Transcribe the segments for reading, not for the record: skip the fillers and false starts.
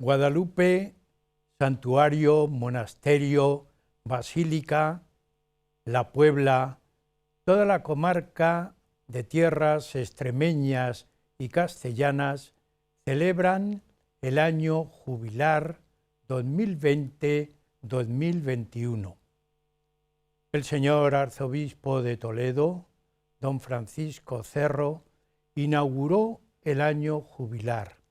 Guadalupe, santuario, monasterio, basílica, La Puebla, toda la comarca de tierras extremeñas y castellanas celebran el año jubilar 2020-2021. El señor arzobispo de Toledo, don Francisco Cerro, inauguró el año jubilar,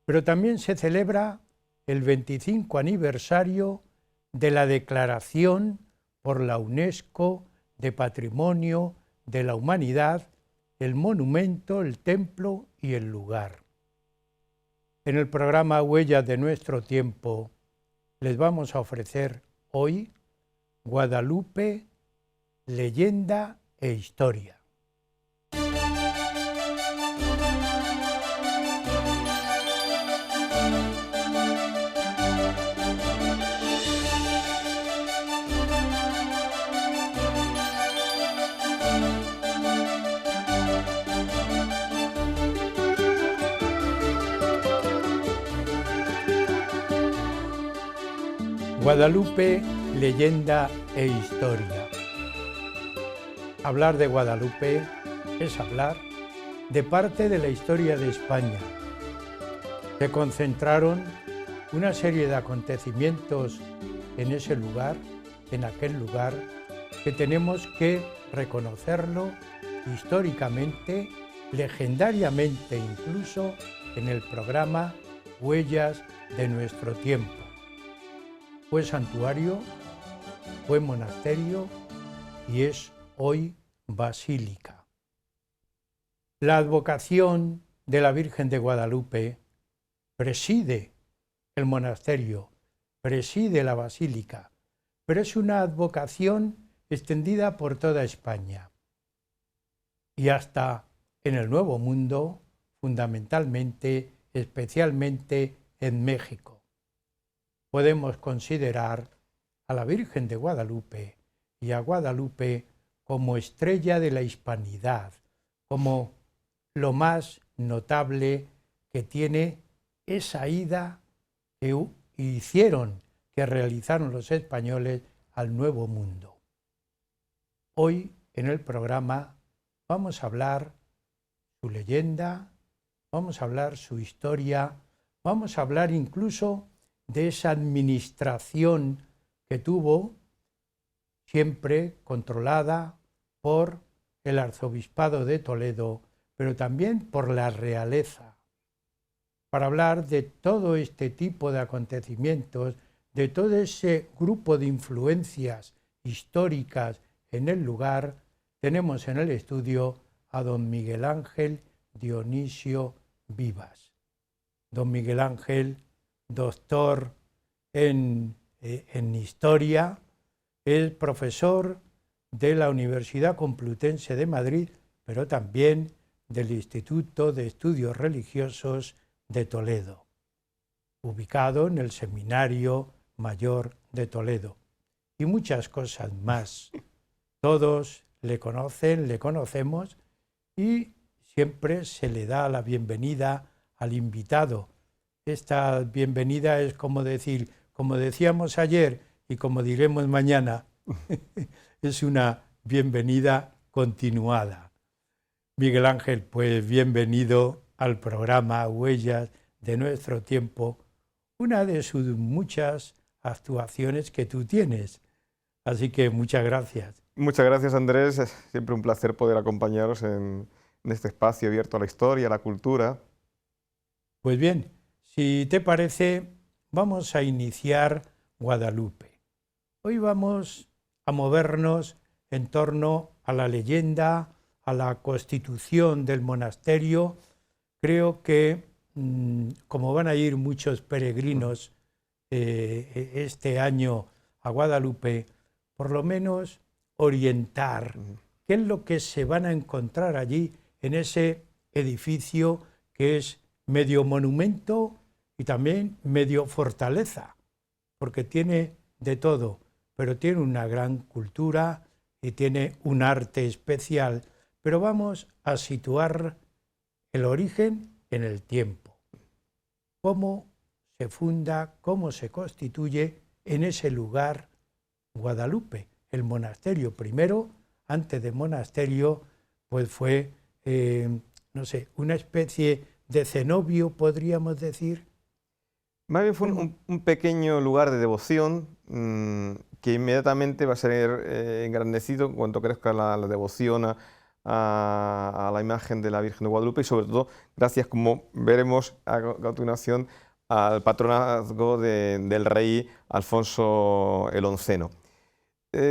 pero también se celebra el 25 aniversario de la declaración por la UNESCO de Patrimonio de la Humanidad, el monumento, el templo y el lugar. En el programa Huellas de nuestro tiempo les vamos a ofrecer hoy Guadalupe, leyenda e historia. Guadalupe, leyenda e historia. Hablar de Guadalupe es hablar de parte de la historia de España. Se concentraron una serie de acontecimientos en ese lugar, en aquel lugar, que tenemos que reconocerlo históricamente, legendariamente incluso, en el programa Huellas de nuestro tiempo. Fue santuario, fue monasterio y es hoy basílica. La advocación de la Virgen de Guadalupe preside el monasterio, preside la basílica, pero es una advocación extendida por toda España y hasta en el Nuevo Mundo, fundamentalmente, especialmente en México. Podemos considerar a la Virgen de Guadalupe y a Guadalupe como estrella de la hispanidad, como lo más notable que tiene esa ida que realizaron los españoles al Nuevo Mundo. Hoy en el programa vamos a hablar su leyenda, vamos a hablar su historia, vamos a hablar incluso de esa administración que tuvo, siempre controlada por el arzobispado de Toledo, pero también por la realeza, para hablar de todo este tipo de acontecimientos, de todo ese grupo de influencias históricas en el lugar. Tenemos en el estudio a don Miguel Ángel Dionisio Vivas. Don Miguel Ángel, doctor en Historia, es profesor de la Universidad Complutense de Madrid, pero también del Instituto de Estudios Religiosos de Toledo, ubicado en el Seminario Mayor de Toledo, y muchas cosas más. Todos le conocen, le conocemos, y siempre se le da la bienvenida al invitado. Esta bienvenida es como decir, como decíamos ayer y como diremos mañana, es una bienvenida continuada. Miguel Ángel, pues bienvenido al programa Huellas de nuestro tiempo, una de sus muchas actuaciones que tú tienes. Así que muchas gracias. Muchas gracias, Andrés. Es siempre un placer poder acompañaros en este espacio abierto a la historia, a la cultura. Pues bien, si te parece, vamos a iniciar Guadalupe. Hoy vamos a movernos en torno a la leyenda, a la constitución del monasterio. Creo que, como van a ir muchos peregrinos este año a Guadalupe, por lo menos orientar qué es lo que se van a encontrar allí en ese edificio que es medio monumento y también medio fortaleza, porque tiene de todo, pero tiene una gran cultura y tiene un arte especial. Pero vamos a situar el origen en el tiempo. ¿Cómo se funda, cómo se constituye en ese lugar Guadalupe. El monasterio primero, antes de monasterio, pues fue, no sé, una especie de cenobio, podríamos decir. Más bien fue un pequeño lugar de devoción que inmediatamente va a ser engrandecido en cuanto crezca la devoción a la imagen de la Virgen de Guadalupe y sobre todo gracias, como veremos a continuación, al patronazgo del rey Alfonso el XI.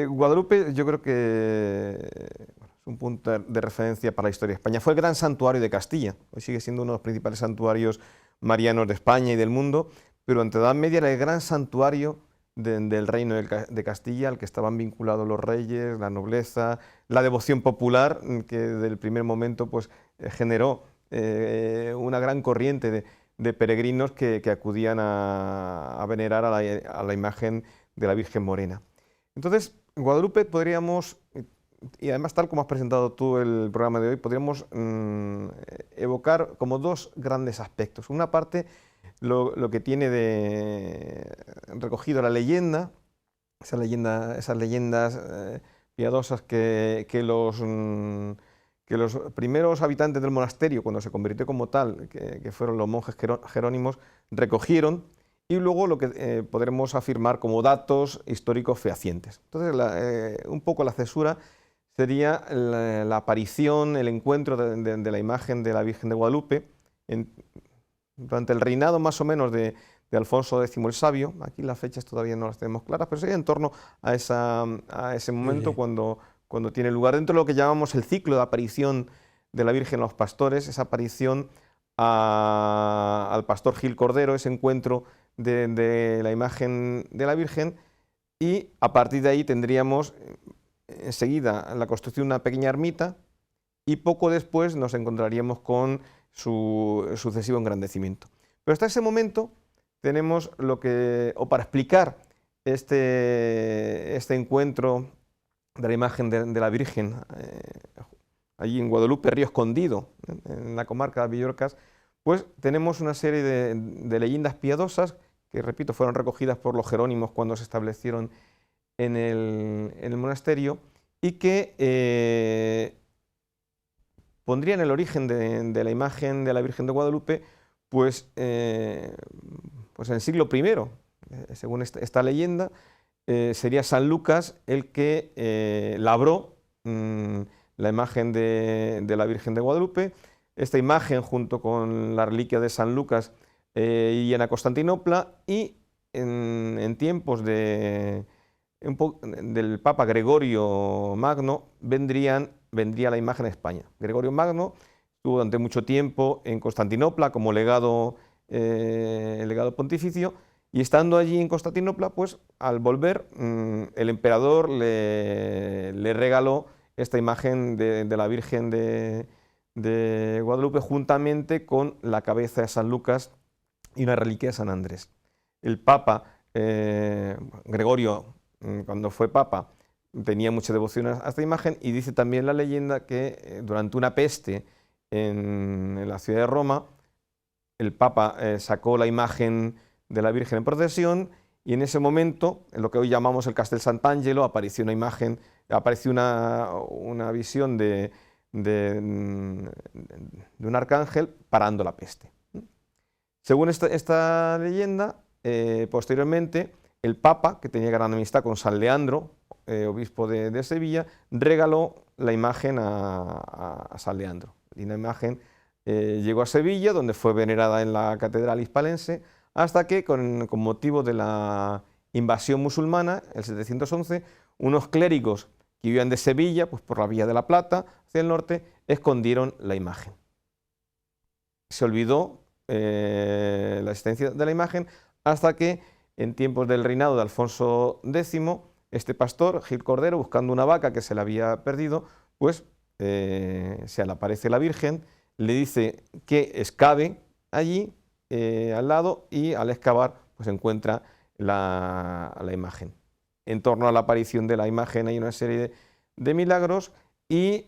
Guadalupe yo creo que es un punto de referencia para la historia de España. Fue el gran santuario de Castilla, hoy sigue siendo uno de los principales santuarios marianos de España y del mundo, pero ante la Edad Media era el gran santuario del reino de Castilla, al que estaban vinculados los reyes, la nobleza, la devoción popular, que desde el primer momento pues, generó una gran corriente de peregrinos que acudían a venerar a la imagen de la Virgen Morena. Entonces, Guadalupe podríamos, y además tal como has presentado tú el programa de hoy, podríamos evocar como dos grandes aspectos. Una parte, lo que tiene recogido la leyenda, esas leyendas piadosas que los primeros habitantes del monasterio, cuando se convirtió como tal, que fueron los monjes jerónimos, recogieron, y luego lo que podremos afirmar como datos históricos fehacientes. Entonces, un poco la cesura sería la aparición, el encuentro de la imagen de la Virgen de Guadalupe durante el reinado más o menos de Alfonso X el Sabio. Aquí las fechas todavía no las tenemos claras, pero sería en torno a ese momento cuando tiene lugar, dentro de lo que llamamos el ciclo de aparición de la Virgen a los pastores, esa aparición al pastor Gil Cordero, ese encuentro de la imagen de la Virgen, y a partir de ahí tendríamos enseguida la construcción de una pequeña ermita y poco después nos encontraríamos con su sucesivo engrandecimiento. Pero hasta ese momento tenemos o para explicar este encuentro de la imagen de la Virgen allí en Guadalupe, Río Escondido, en la comarca de Villorcas, pues tenemos una serie de leyendas piadosas que, repito, fueron recogidas por los jerónimos cuando se establecieron en el monasterio y que pondrían el origen de la imagen de la Virgen de Guadalupe pues en el siglo I. Según esta leyenda, sería San Lucas el que labró la imagen de la Virgen de Guadalupe. Esta imagen, junto con la reliquia de San Lucas, irían a Constantinopla y en tiempos del Papa Gregorio Magno vendría la imagen a España. Gregorio Magno estuvo durante mucho tiempo en Constantinopla como legado pontificio, y estando allí en Constantinopla, pues al volver el emperador le regaló esta imagen de la Virgen de Guadalupe juntamente con la cabeza de San Lucas y una reliquia de San Andrés. El Papa Gregorio, cuando fue Papa, tenía mucha devoción a esta imagen, y dice también la leyenda que durante una peste en la ciudad de Roma, el Papa sacó la imagen de la Virgen en procesión, y en ese momento, en lo que hoy llamamos el Castel Sant'Angelo, apareció una imagen, apareció una visión de un arcángel parando la peste. Según esta leyenda, posteriormente el Papa, que tenía gran amistad con San Leandro, obispo de Sevilla, regaló la imagen a San Leandro. Y la imagen llegó a Sevilla, donde fue venerada en la catedral hispalense, hasta que, con motivo de la invasión musulmana, en el 711, unos clérigos que vivían de Sevilla, pues por la Vía de la Plata, hacia el norte, escondieron la imagen. Se olvidó la existencia de la imagen hasta que, en tiempos del reinado de Alfonso X, este pastor, Gil Cordero, buscando una vaca que se le había perdido, pues se le aparece la Virgen, le dice que excave allí al lado, y al excavar pues encuentra la imagen. En torno a la aparición de la imagen hay una serie de milagros, y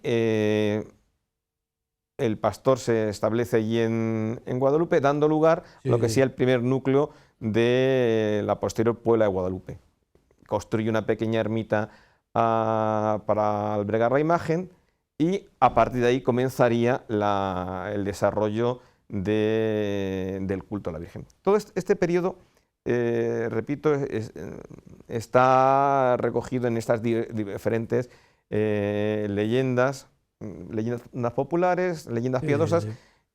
el pastor se establece allí en Guadalupe, dando lugar a lo que sea el primer núcleo de la posterior Puebla de Guadalupe. Construye una pequeña ermita para albergar la imagen y a partir de ahí comenzaría el desarrollo del culto a la Virgen. Todo este periodo, repito, está recogido en estas diferentes leyendas populares, leyendas piadosas,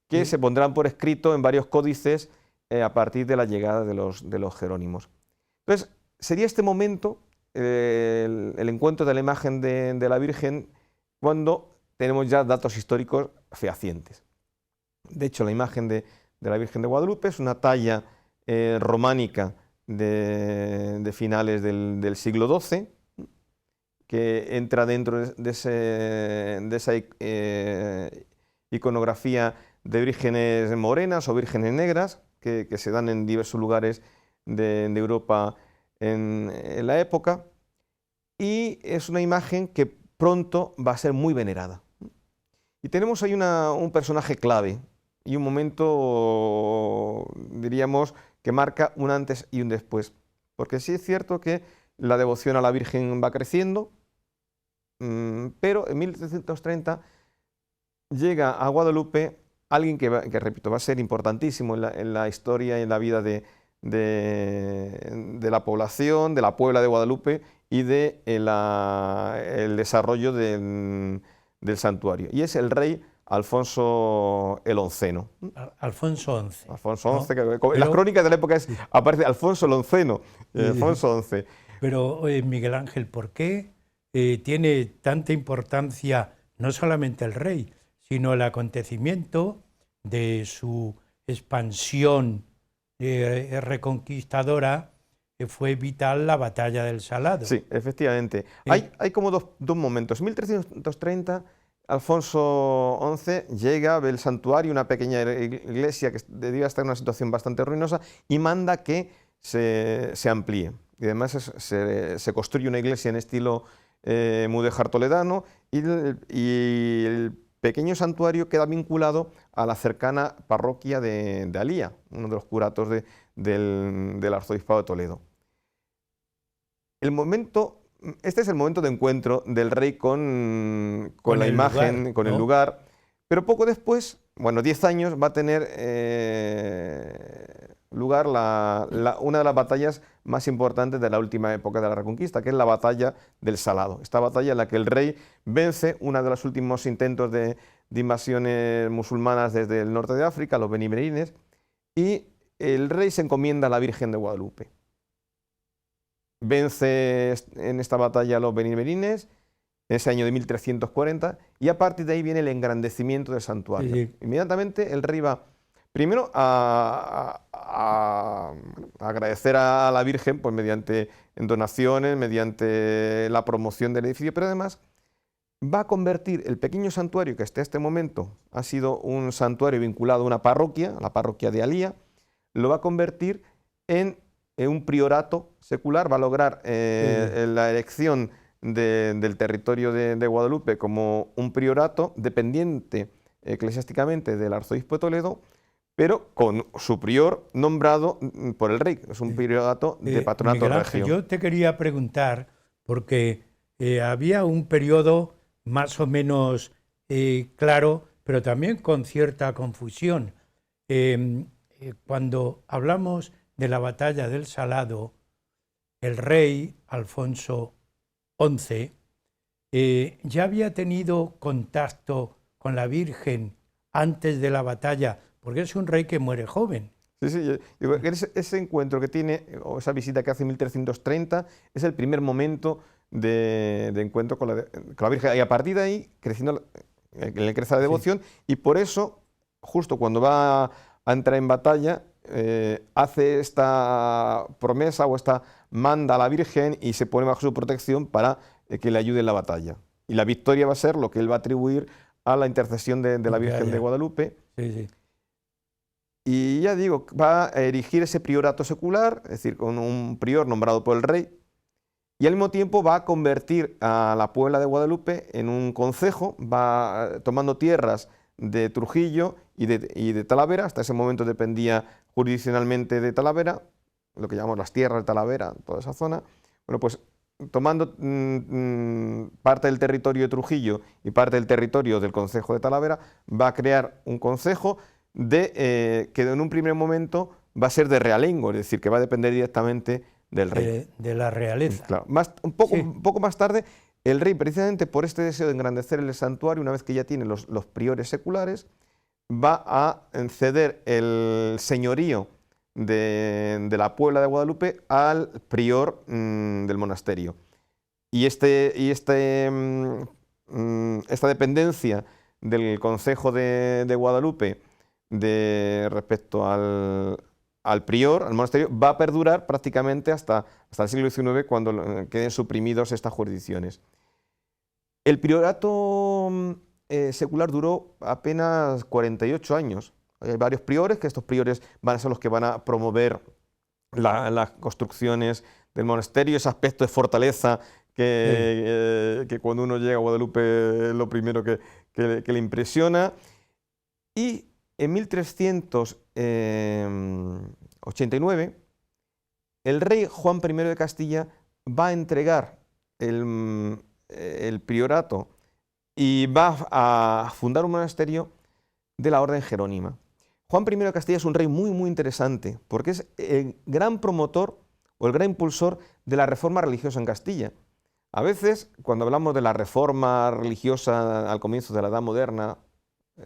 que se pondrán por escrito en varios códices a partir de la llegada de los jerónimos. Entonces, sería este momento, el encuentro de la imagen de la Virgen, cuando tenemos ya datos históricos fehacientes. De hecho, la imagen de la Virgen de Guadalupe es una talla románica de finales del siglo XII, que entra dentro de esa iconografía de vírgenes morenas o vírgenes negras, que se dan en diversos lugares de Europa en la época, y es una imagen que pronto va a ser muy venerada. Y tenemos ahí un personaje clave y un momento, diríamos, que marca un antes y un después, porque sí es cierto que la devoción a la Virgen va creciendo, pero en 1330 llega a Guadalupe alguien que repito, va a ser importantísimo en la historia y en la vida de la población, de la Puebla de Guadalupe y el desarrollo del santuario. Y es el rey Alfonso el Onceno. Alfonso XI. Alfonso XI, que en las crónicas de la época aparece Alfonso el Onceno. Alfonso XI. Pero, Miguel Ángel, ¿por qué tiene tanta importancia no solamente el rey, sino el acontecimiento de su expansión reconquistadora, que fue vital la batalla del Salado? Sí, efectivamente. Hay como dos momentos. En 1330, Alfonso XI llega, ve el santuario, una pequeña iglesia que debía estar en una situación bastante ruinosa, y manda que se amplíe. Y además se construye una iglesia en estilo mudéjar toledano, y el pequeño santuario queda vinculado a la cercana parroquia de Alía, uno de los curatos del arzobispado de Toledo. Este es el momento de encuentro del rey con la imagen, lugar, con el lugar, pero poco después, 10 años, va a tener lugar una de las batallas más importantes de la última época de la Reconquista, que es la batalla del Salado. Esta batalla en la que el rey vence uno de los últimos intentos de invasiones musulmanas desde el norte de África, los benimerines, y el rey se encomienda a la Virgen de Guadalupe. Vence en esta batalla a los benimerines en ese año de 1340, y a partir de ahí viene el engrandecimiento del santuario. Sí. Inmediatamente el rey va primero a agradecer a la Virgen, pues mediante donaciones, mediante la promoción del edificio, pero además va a convertir el pequeño santuario, que hasta este momento ha sido un santuario vinculado a una parroquia, la parroquia de Alía, lo va a convertir en un priorato secular, va a lograr la elección del territorio de Guadalupe como un priorato dependiente eclesiásticamente del arzobispo de Toledo, pero con su prior nombrado por el rey. Es un priorato de patronato Miguel Ángel, regio. yo te quería preguntar, porque había un periodo más o menos claro, pero también con cierta confusión. Cuando hablamos de la batalla del Salado, el rey Alfonso XI ya había tenido contacto con la Virgen antes de la batalla, porque es un rey que muere joven. Sí, ese encuentro que tiene, o esa visita que hace en 1330, es el primer momento de encuentro con la Virgen, y a partir de ahí le crece la devoción, y por eso, justo cuando va a entrar en batalla, hace esta promesa o esta manda a la Virgen y se pone bajo su protección para que le ayude en la batalla. Y la victoria va a ser lo que él va a atribuir a la intercesión de la Virgen de Guadalupe. Sí. Y ya digo, va a erigir ese priorato secular, es decir, con un prior nombrado por el rey, y al mismo tiempo va a convertir a la Puebla de Guadalupe en un concejo, va tomando tierras de Trujillo y de Talavera. Hasta ese momento dependía jurisdiccionalmente de Talavera, lo que llamamos las tierras de Talavera, toda esa zona, bueno, pues tomando parte del territorio de Trujillo y parte del territorio del concejo de Talavera, va a crear un concejo que en un primer momento va a ser de realengo, es decir, que va a depender directamente del rey. De la realeza. Claro. Un Sí. poco más tarde, el rey, precisamente por este deseo de engrandecer el santuario, una vez que ya tiene los priores seculares, va a ceder el señorío de la Puebla de Guadalupe al prior del monasterio. Y esta dependencia del concejo de Guadalupe respecto al prior, al monasterio, va a perdurar prácticamente hasta el siglo XIX, cuando queden suprimidos estas jurisdicciones. El priorato secular duró apenas 48 años. Hay varios priores, que estos priores van a ser los que van a promover las construcciones del monasterio, ese aspecto de fortaleza que cuando uno llega a Guadalupe es lo primero que le impresiona. Y en 1389, el rey Juan I de Castilla va a entregar el priorato y va a fundar un monasterio de la Orden Jerónima. Juan I de Castilla es un rey muy, muy interesante, porque es el gran promotor o el gran impulsor de la reforma religiosa en Castilla. A veces, cuando hablamos de la reforma religiosa al comienzo de la Edad Moderna,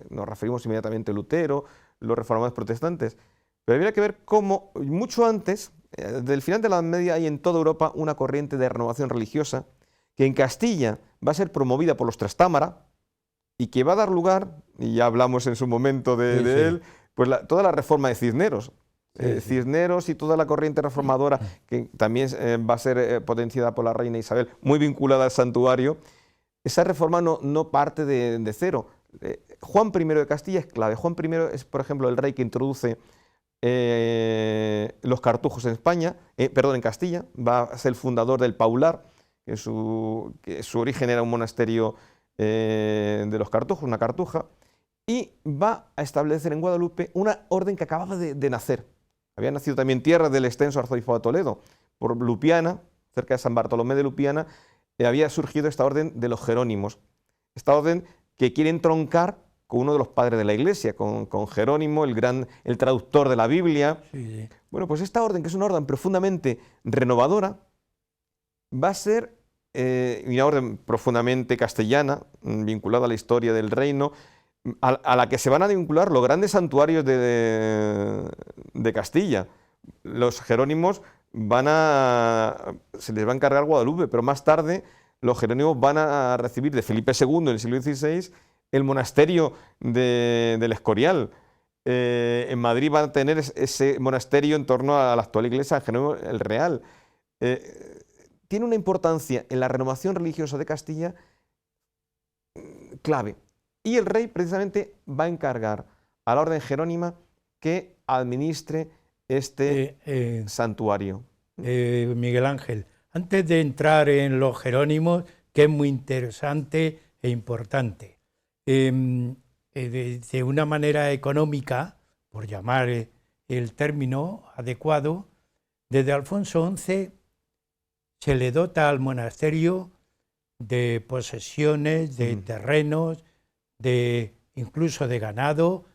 nos referimos inmediatamente a Lutero, los reformadores protestantes, pero habría que ver cómo, mucho antes, del final de la Edad Media, hay en toda Europa una corriente de renovación religiosa que en Castilla va a ser promovida por los Trastámara y que va a dar lugar, y ya hablamos en su momento de él, pues toda la reforma de Cisneros. Cisneros y toda la corriente reformadora, que también va a ser potenciada por la reina Isabel, muy vinculada al santuario. Esa reforma no parte de cero. Juan I de Castilla es clave. Juan I es, por ejemplo, el rey que introduce los cartujos en España, en Castilla. Va a ser el fundador del Paular, que su origen era un monasterio de los cartujos, una cartuja, y va a establecer en Guadalupe una orden que acababa de nacer. Había nacido también en tierra del extenso arzobispado de Toledo, por Lupiana, cerca de San Bartolomé de Lupiana, había surgido esta orden de los Jerónimos, esta orden que quiere entroncar con uno de los padres de la Iglesia, con Jerónimo, el traductor de la Biblia. Sí. Bueno, pues esta orden, que es una orden profundamente renovadora, va a ser una orden profundamente castellana, vinculada a la historia del reino, a la que se van a vincular los grandes santuarios de Castilla. Los jerónimos se les va a encargar Guadalupe, pero más tarde los jerónimos van a recibir de Felipe II en el siglo XVI el monasterio del Escorial. En Madrid van a tener ese monasterio en torno a la actual iglesia de Jerónimo el Real. Tiene una importancia en la renovación religiosa de Castilla clave. Y el rey precisamente va a encargar a la orden jerónima que administre este santuario. Miguel Ángel, antes de entrar en los jerónimos, que es muy interesante e importante, de una manera económica, por llamar el término adecuado, desde Alfonso XI se le dota al monasterio de posesiones, de terrenos, incluso de ganado,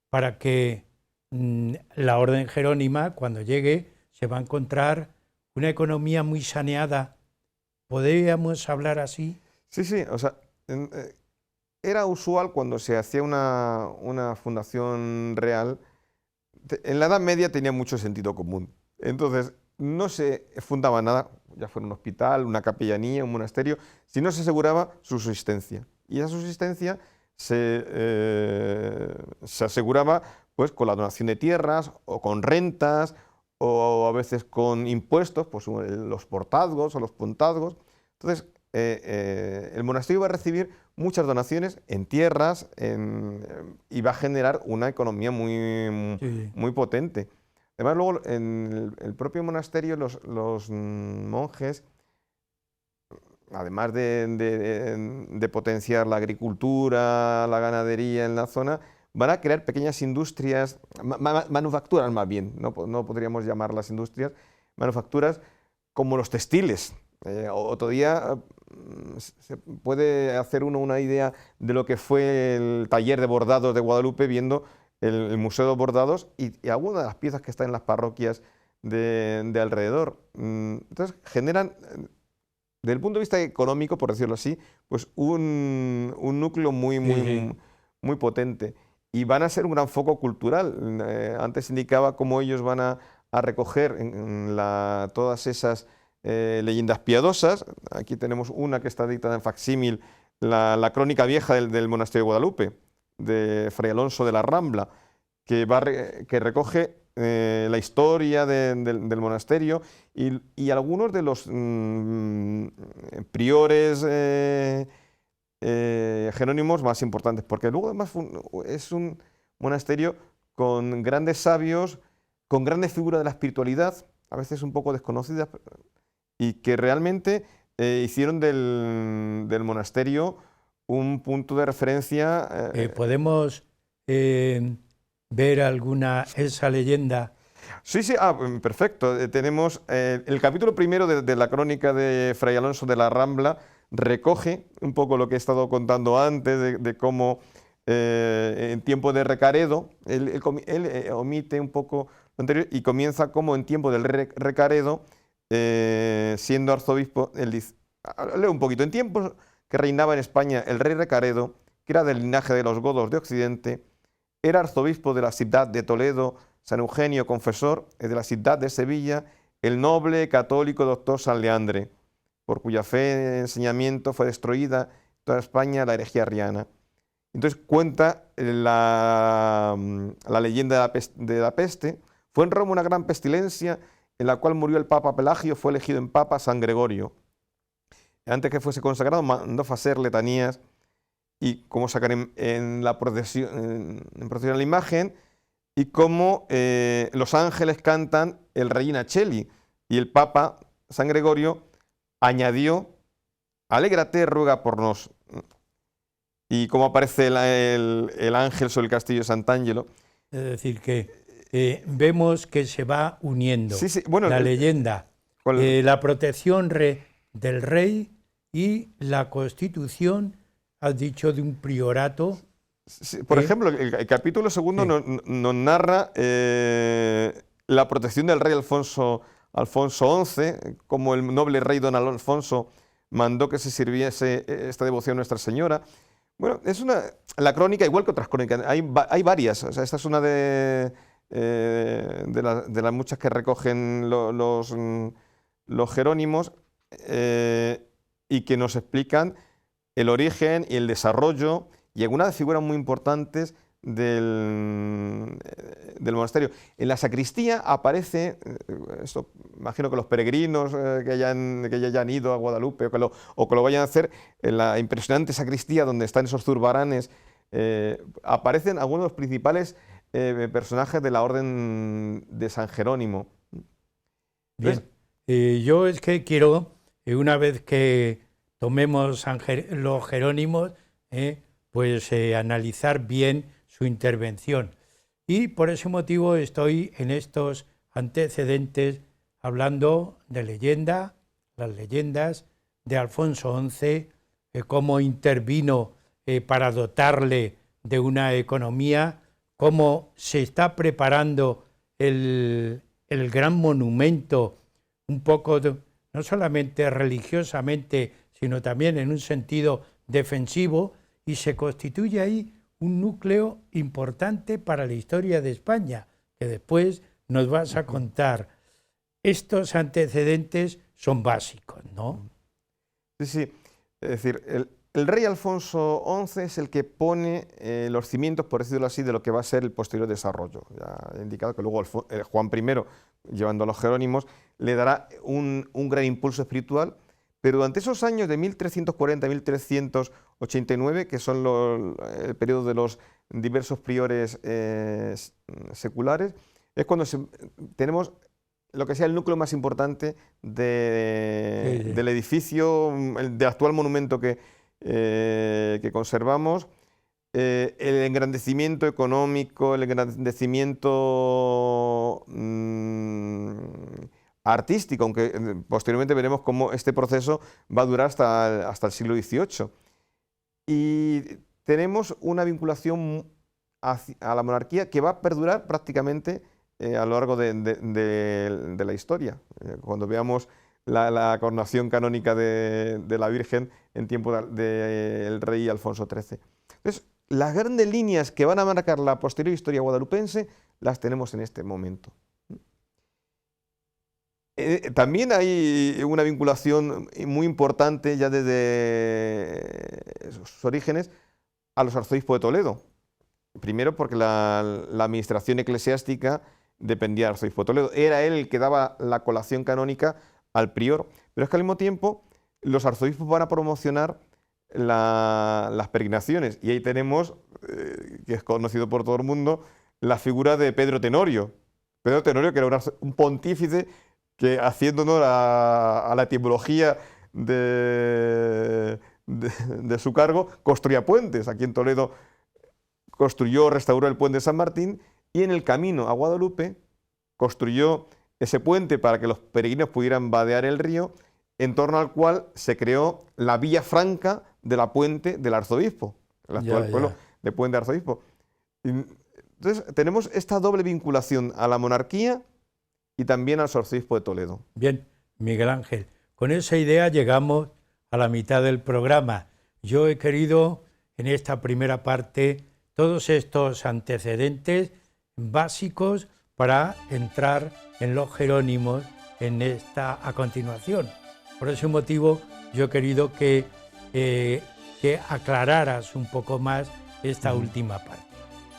para que la orden jerónima, cuando llegue, se va a encontrar una economía muy saneada. ¿Podríamos hablar así? Sí, o sea, era usual cuando se hacía una fundación real. En la Edad Media tenía mucho sentido común. Entonces, no se fundaba nada, ya fuera un hospital, una capellanía, un monasterio, si no se aseguraba su subsistencia. Y esa subsistencia se aseguraba pues, con la donación de tierras o con rentas o a veces con impuestos, pues los portazgos o los puntazgos. Entonces, el monasterio va a recibir muchas donaciones en tierras y va a generar una economía muy potente. Además, luego en el propio monasterio los monjes, además de potenciar la agricultura, la ganadería en la zona, van a crear pequeñas industrias, manufacturas más bien, no podríamos llamarlas industrias, manufacturas como los textiles. Otro día se puede hacer uno una idea de lo que fue el taller de bordados de Guadalupe viendo el Museo de Bordados y algunas de las piezas que están en las parroquias de alrededor. Entonces generan, desde el punto de vista económico, por decirlo así, pues un núcleo muy potente. Y van a ser un gran foco cultural. Antes indicaba cómo ellos van a recoger todas esas leyendas piadosas. Aquí tenemos una que está dictada en facsímil, la crónica vieja del monasterio de Guadalupe, de Fray Alonso de la Rambla, que recoge la historia del monasterio y algunos de los priores jerónimos más importantes, porque luego además es un monasterio con grandes sabios, con grandes figuras de la espiritualidad, a veces un poco desconocidas, y que realmente hicieron del monasterio un punto de referencia. ¿Podemos ver esa leyenda? Sí, perfecto. Tenemos el capítulo primero de la crónica de Fray Alonso de la Rambla, recoge un poco lo que he estado contando antes, de cómo en tiempo de Recaredo, él omite un poco lo anterior y comienza como en tiempo del Recaredo, siendo arzobispo, él dice, leo un poquito, en tiempos que reinaba en España el rey Recaredo, que era del linaje de los godos de Occidente, era arzobispo de la ciudad de Toledo, San Eugenio confesor, de la ciudad de Sevilla, el noble católico doctor San Leandre, por cuya fe y enseñamiento fue destruida en toda España la herejía arriana. Entonces cuenta la leyenda de la peste. Fue en Roma una gran pestilencia en la cual murió el Papa Pelagio, fue elegido en Papa San Gregorio. Antes que fuese consagrado mandó hacer letanías y cómo sacar en la procesión, la imagen y cómo los ángeles cantan el Regina Coeli y el Papa San Gregorio añadió, alégrate, ruega por nos. Y cómo aparece el ángel sobre el castillo de Sant'Angelo. Es decir, que vemos que se va uniendo bueno, la leyenda, la protección del rey y la constitución, has dicho, de un priorato. Sí, por ejemplo, el capítulo segundo nos narra la protección del rey Alfonso XI, como el noble rey don Alfonso mandó que se sirviese esta devoción a Nuestra Señora. Bueno, es la crónica, igual que otras crónicas, hay varias. O sea, esta es una de las muchas que recogen los jerónimos y que nos explican el origen y el desarrollo y algunas figuras muy importantes del monasterio. En la sacristía aparece, esto imagino que los peregrinos que ya hayan ido a Guadalupe o que lo vayan a hacer, en la impresionante sacristía donde están esos zurbaranes, aparecen algunos de los principales personajes de la orden de San Jerónimo. Bien, yo es que quiero, una vez que tomemos los jerónimos, pues analizar bien su intervención. Y por ese motivo estoy en estos antecedentes hablando de las leyendas de Alfonso XI, cómo intervino para dotarle de una economía, cómo se está preparando el gran monumento, un poco no solamente religiosamente, sino también en un sentido defensivo, y se constituye ahí un núcleo importante para la historia de España, que después nos vas a contar. Estos antecedentes son básicos, ¿no? Sí. Es decir, el rey Alfonso XI es el que pone los cimientos, por decirlo así, de lo que va a ser el posterior desarrollo. Ya he indicado que luego Juan I, llevando a los jerónimos, le dará un gran impulso espiritual, pero durante esos años de 1340 a 1389, que son el periodo de los diversos priores seculares, es cuando tenemos lo que sea el núcleo más importante del edificio, del actual monumento que conservamos, el engrandecimiento económico, el engrandecimiento artístico, aunque posteriormente veremos cómo este proceso va a durar hasta el siglo XVIII. Y tenemos una vinculación a la monarquía que va a perdurar prácticamente a lo largo de la historia. Cuando veamos la coronación canónica de la Virgen en tiempo del rey Alfonso XIII. Entonces, las grandes líneas que van a marcar la posterior historia guadalupense las tenemos en este momento. También hay una vinculación muy importante ya desde sus orígenes a los arzobispos de Toledo. Primero porque la administración eclesiástica dependía del arzobispo de Toledo. Era él el que daba la colación canónica al prior. Pero es que al mismo tiempo los arzobispos van a promocionar las peregrinaciones. Y ahí tenemos, que es conocido por todo el mundo, la figura de Pedro Tenorio. Pedro Tenorio, que era un pontífice que, haciendo honor a la etimología de su cargo, construía puentes. Aquí en Toledo restauró el puente de San Martín, y en el camino a Guadalupe construyó ese puente para que los peregrinos pudieran vadear el río, en torno al cual se creó la Villa Franca de la Puente del Arzobispo, el actual pueblo de Puente del Arzobispo. Entonces tenemos esta doble vinculación a la monarquía y también al arzobispo de Toledo. Bien, Miguel Ángel, con esa idea llegamos a la mitad del programa. Yo he querido, en esta primera parte, todos estos antecedentes básicos para entrar en los Jerónimos a continuación. Por ese motivo yo he querido que aclararas un poco más esta última parte.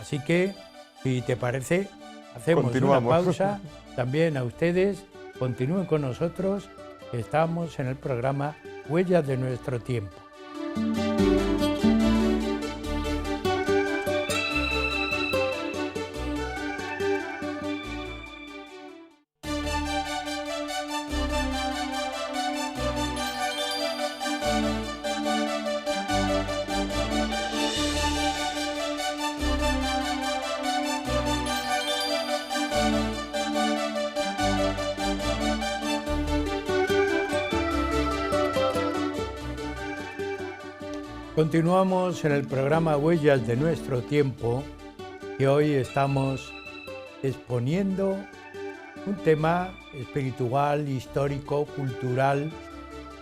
Así que, si te parece, hacemos una pausa. También a ustedes, continúen con nosotros, estamos en el programa Huellas de nuestro tiempo. Continuamos en el programa Huellas de nuestro tiempo, y hoy estamos exponiendo un tema espiritual, histórico, cultural,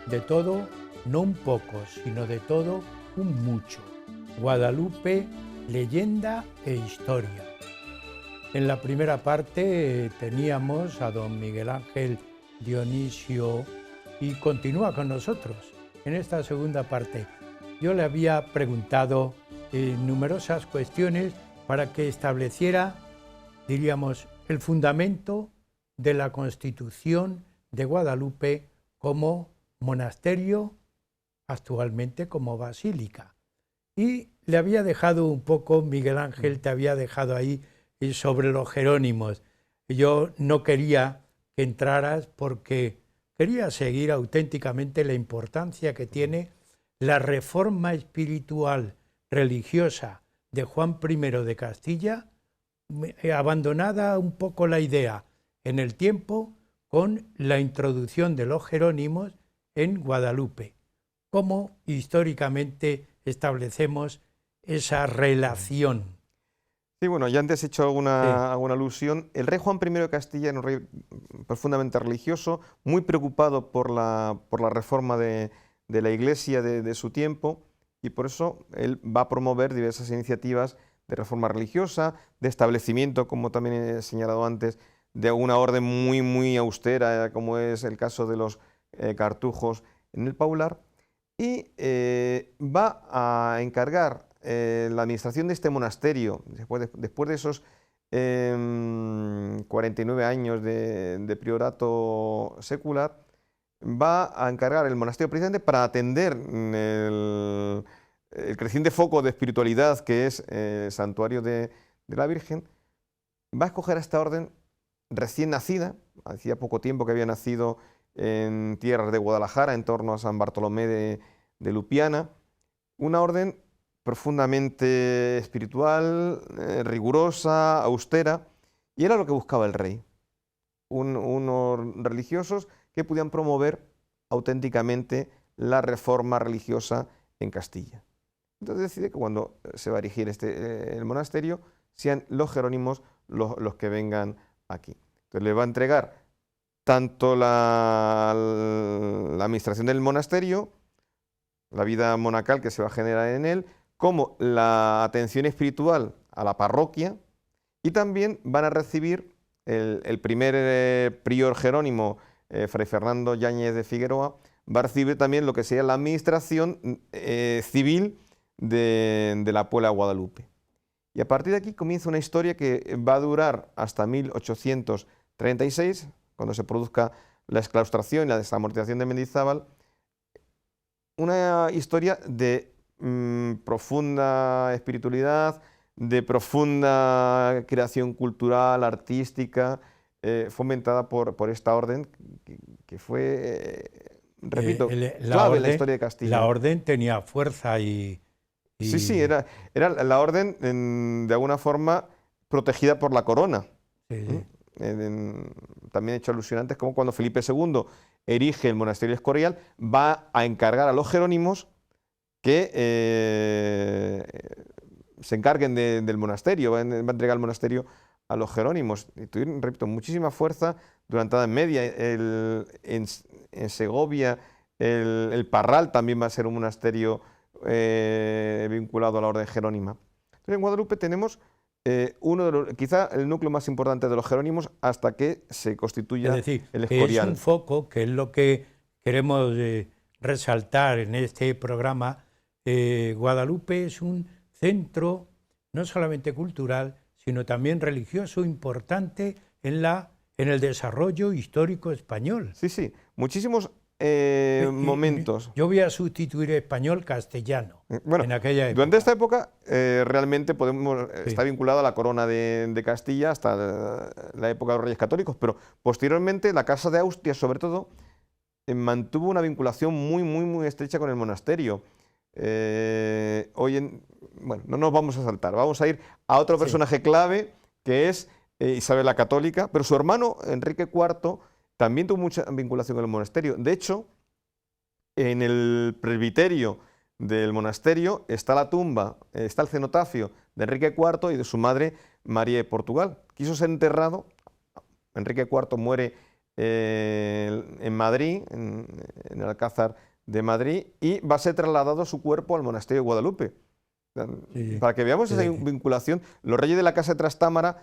de todo, no un poco, sino de todo, un mucho. Guadalupe, leyenda e historia. En la primera parte teníamos a don Miguel Ángel Dionisio y continúa con nosotros. En esta segunda parte yo le había preguntado numerosas cuestiones para que estableciera, diríamos, el fundamento de la Constitución de Guadalupe como monasterio, actualmente como basílica. Y le había dejado un poco, Miguel Ángel, te había dejado ahí sobre los Jerónimos. Yo no quería que entraras porque quería seguir auténticamente la importancia que tiene la reforma espiritual religiosa de Juan I de Castilla, abandonada un poco la idea en el tiempo con la introducción de los Jerónimos en Guadalupe. ¿Cómo históricamente establecemos esa relación? Sí, bueno, ya antes he hecho alguna alusión. El rey Juan I de Castilla era un rey profundamente religioso, muy preocupado por la reforma de la Iglesia de su tiempo, y por eso él va a promover diversas iniciativas de reforma religiosa, de establecimiento, como también he señalado antes, de una orden muy, muy austera, como es el caso de los cartujos en el Paular, y va a encargar la administración de este monasterio, después de esos 49 años de priorato secular, va a encargar el monasterio precisamente para atender el creciente foco de espiritualidad que es el santuario de la Virgen. Va a escoger a esta orden recién nacida, hacía poco tiempo que había nacido en tierras de Guadalajara, en torno a San Bartolomé de Lupiana, una orden profundamente espiritual, rigurosa, austera, y era lo que buscaba el rey. Unos religiosos que pudieran promover auténticamente la reforma religiosa en Castilla. Entonces decide que cuando se va a erigir el monasterio, sean los jerónimos los que vengan aquí. Entonces le va a entregar tanto la administración del monasterio, la vida monacal que se va a generar en él, como la atención espiritual a la parroquia, y también van a recibir el primer prior jerónimo, Fray Fernando Yáñez de Figueroa, va a recibir también lo que sería la administración civil de la Puebla de Guadalupe. Y a partir de aquí comienza una historia que va a durar hasta 1836, cuando se produzca la exclaustración y la desamortización de Mendizábal, una historia de profunda espiritualidad, de profunda creación cultural, artística, fomentada por esta orden que fue, repito, clave en la historia de Castilla. La orden tenía fuerza y... Sí, era la orden, de alguna forma, protegida por la corona. Sí. También he hecho alusión antes, como cuando Felipe II erige el monasterio de Escorial, va a encargar a los jerónimos que se encarguen del monasterio, va a entregar el monasterio a los jerónimos. Y tuvieron, repito, muchísima fuerza durante la Edad Media. En Segovia, el Parral también va a ser un monasterio vinculado a la orden jerónima. Entonces, en Guadalupe tenemos quizá el núcleo más importante de los jerónimos hasta que se constituya el Escorial. Es un foco, que es lo que queremos resaltar en este programa. Guadalupe es un centro no solamente cultural, sino también religioso importante en el desarrollo histórico español. Sí, muchísimos momentos. Yo voy a sustituir español castellano en aquella época. Durante esta época realmente está vinculado a la corona de Castilla hasta la época de los Reyes Católicos, pero posteriormente la Casa de Austria, sobre todo, mantuvo una vinculación muy estrecha con el monasterio. Bueno, no nos vamos a saltar, vamos a ir a otro personaje clave, que es Isabel la Católica, pero su hermano Enrique IV también tuvo mucha vinculación con el monasterio. De hecho, en el presbiterio del monasterio está la tumba, está el cenotafio de Enrique IV y de su madre María de Portugal. Quiso ser enterrado, Enrique IV muere en Madrid, en el Alcázar de Madrid, y va a ser trasladado su cuerpo al monasterio de Guadalupe. Sí. Para que veamos esa vinculación, los reyes de la Casa de Trastámara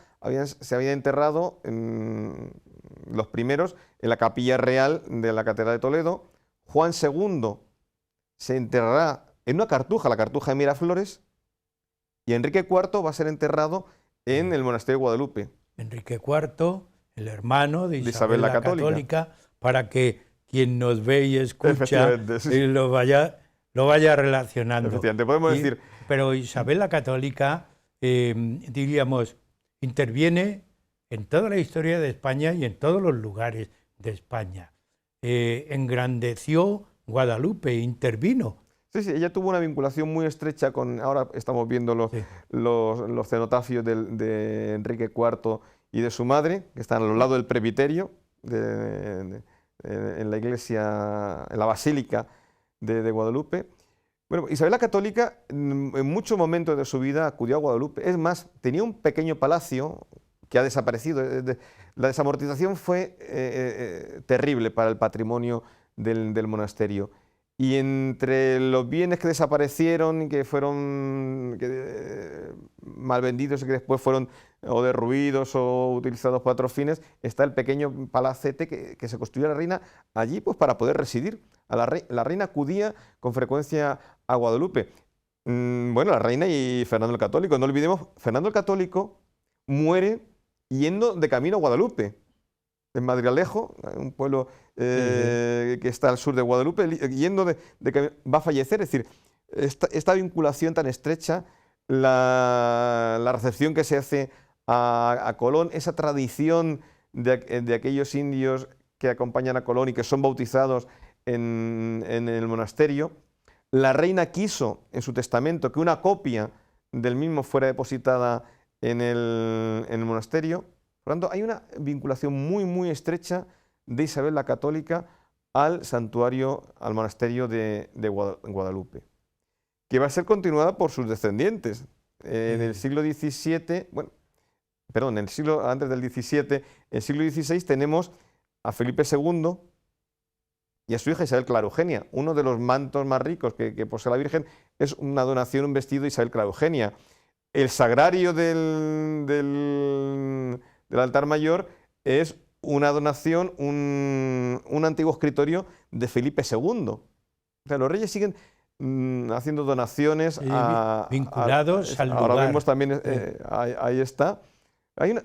se habían enterrado, los primeros, en la capilla real de la Catedral de Toledo. Juan II se enterrará en una cartuja, la cartuja de Miraflores, y Enrique IV va a ser enterrado en el monasterio de Guadalupe. Enrique IV, el hermano de Isabel la Católica, para que quien nos ve y escucha lo vaya relacionando. Efectivamente, podemos decir... Pero Isabel la Católica, diríamos, interviene en toda la historia de España y en todos los lugares de España. Engrandeció Guadalupe, intervino. Sí, ella tuvo una vinculación muy estrecha con... Ahora estamos viendo los cenotafios de Enrique IV y de su madre, que están a los lados del presbiterio, en la iglesia, en la basílica de Guadalupe. Bueno, Isabel la Católica en muchos momentos de su vida acudió a Guadalupe. Es más, tenía un pequeño palacio que ha desaparecido. La desamortización fue terrible para el patrimonio del monasterio. Y entre los bienes que desaparecieron y que fueron mal vendidos y que después fueron o derruidos o utilizados para otros fines, está el pequeño palacete que se construyó la reina allí, pues, para poder residir. La reina acudía con frecuencia a Guadalupe. Bueno, la reina y Fernando el Católico. No olvidemos, Fernando el Católico muere yendo de camino a Guadalupe. En Madrialejo, un pueblo que está al sur de Guadalupe, yendo va a fallecer. Es decir, esta vinculación tan estrecha, la recepción que se hace a Colón, esa tradición de aquellos indios que acompañan a Colón y que son bautizados en el monasterio, La reina quiso en su testamento que una copia del mismo fuera depositada en el monasterio. Por lo tanto, hay una vinculación muy, muy estrecha de Isabel la Católica al santuario, al monasterio de Guadalupe, que va a ser continuada por sus descendientes. En el siglo XVII, bueno, perdón, en el siglo, antes del XVII, en el siglo XVI tenemos a Felipe II y a su hija Isabel Clara Eugenia. Uno de los mantos más ricos que posee la Virgen es una donación, un vestido de Isabel Clara Eugenia. El sagrario del altar mayor es una donación, un antiguo escritorio de Felipe II. O sea, los reyes siguen haciendo donaciones vinculados al lugar. Ahora vemos también, ahí está. Hay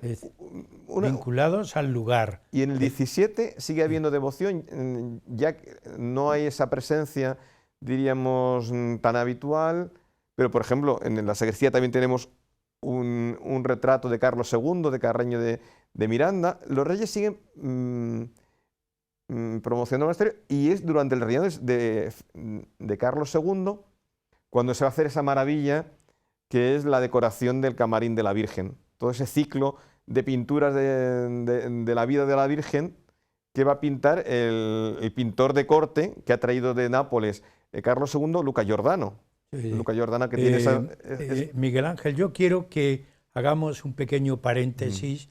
vinculados al lugar. Y en el 17 sigue habiendo devoción, ya que no hay esa presencia, diríamos, tan habitual, pero por ejemplo, en la sacristía también tenemos un retrato de Carlos II, de Carreño de Miranda. Los reyes siguen promocionando el monasterio y es durante el reinado de Carlos II cuando se va a hacer esa maravilla que es la decoración del camarín de la Virgen. Todo ese ciclo de pinturas de la vida de la Virgen que va a pintar el pintor de corte que ha traído de Nápoles Carlos II, Luca Giordano. Sí. Luca Giordano que tiene esa... Miguel Ángel, yo quiero que hagamos un pequeño paréntesis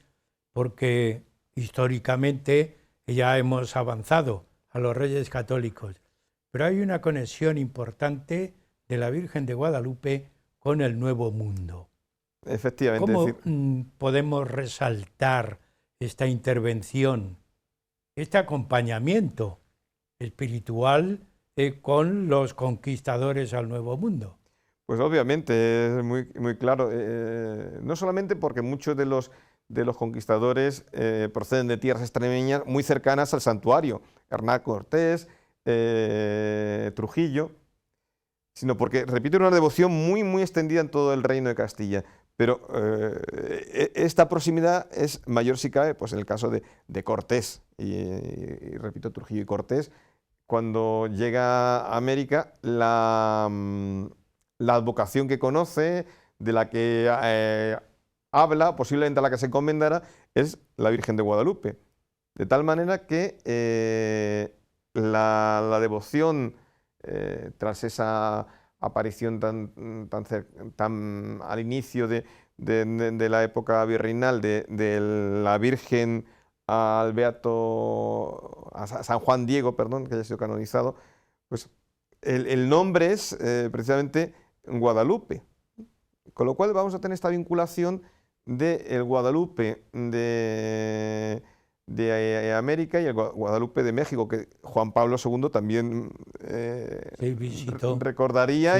porque históricamente ya hemos avanzado a los Reyes Católicos, pero hay una conexión importante de la Virgen de Guadalupe con el Nuevo Mundo. Efectivamente. ¿Cómo podemos resaltar esta intervención, este acompañamiento espiritual con los conquistadores al Nuevo Mundo? Pues obviamente es muy, muy claro, no solamente porque muchos de los conquistadores proceden de tierras extremeñas muy cercanas al santuario, Hernán Cortés, Trujillo, sino porque, repito, una devoción muy, muy extendida en todo el reino de Castilla. Pero esta proximidad es mayor si cabe, pues en el caso de Cortés, y repito, Trujillo y Cortés, cuando llega a América, la advocación que conoce, de la que habla, posiblemente a la que se encomendara, es la Virgen de Guadalupe. De tal manera que la devoción, tras esa aparición tan al inicio de la época virreinal de la Virgen al Beato, a San Juan Diego, perdón, que haya sido canonizado, pues el nombre es precisamente Guadalupe. Con lo cual vamos a tener esta vinculación del Guadalupe de América y el Guadalupe de México, que Juan Pablo II también recordaría